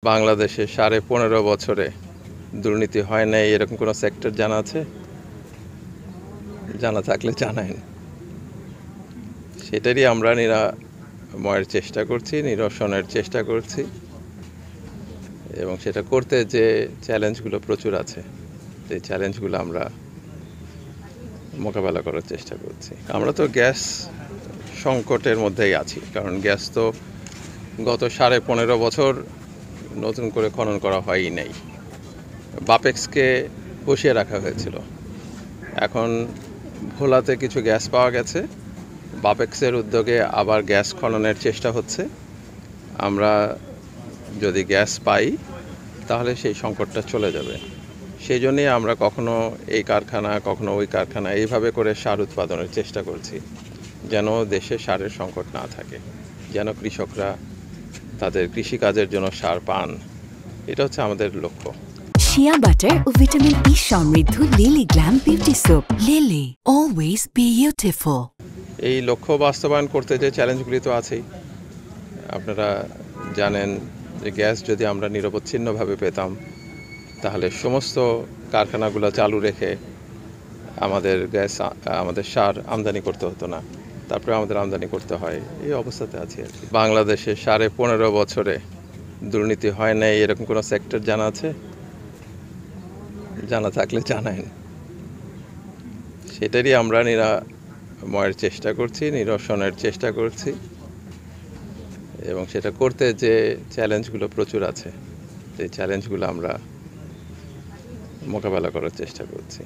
বাংলাদেশে 15.5 বছরে দুর্নীতি হয় নাই এরকম কোনো সেক্টর জানা আছে? জানা থাকলে জানায়েন। সেটারই আমরা নিরাময়ের চেষ্টা করছি, নিরসনের চেষ্টা করছি এবং সেটা করতে যে চ্যালেঞ্জগুলো প্রচুর আছে, সেই চ্যালেঞ্জগুলো আমরা মোকাবেলা করার চেষ্টা করছি। আমরা তো গ্যাস সংকটের মধ্যেই আছি, কারণ গ্যাস তো গত 15.5 বছর নতুন করে খনন করা হয়ই নাই। বাপেক্সকে বসিয়ে রাখা হয়েছিল। এখন ভোলাতে কিছু গ্যাস পাওয়া গেছে, বাপেক্সের উদ্যোগে আবার গ্যাস খননের চেষ্টা হচ্ছে। আমরা যদি গ্যাস পাই তাহলে সেই সংকটটা চলে যাবে। সেই জন্যই আমরা কখনো এই কারখানা কখনো ওই কারখানা এইভাবে করে সার উৎপাদনের চেষ্টা করছি, যেন দেশে সারের সংকট না থাকে, যেন কৃষকরা তাদের কৃষিকাজের জন্য সার পান। এটা হচ্ছে আমাদের লক্ষ্য। শিয়া বাটার ও ভিটামিন ই সমৃদ্ধ lily glam beauty soap. Lily, always beautiful. এই লক্ষ্য বাস্তবায়ন করতে যে চ্যালেঞ্জগুলি তো আছেই। আপনারা জানেন যে গ্যাস যদি আমরা নিরবচ্ছিন্নভাবে পেতাম তাহলে সমস্ত কারখানাগুলো চালু রেখে আমাদের সার আমদানি করতে হতো না, তারপরে আমাদের আমদানি করতে হয়। এই অবস্থাতে আছি আর কি। বাংলাদেশে 15.5 বছরে দুর্নীতি হয় নাই এরকম কোনো সেক্টর জানা আছে? জানা থাকলে জানায়েন। সেটারই আমরা নিরাময়ের চেষ্টা করছি, নিরসনের চেষ্টা করছি এবং সেটা করতে যে চ্যালেঞ্জগুলো প্রচুর আছে, সেই চ্যালেঞ্জগুলো আমরা মোকাবেলা করার চেষ্টা করছি।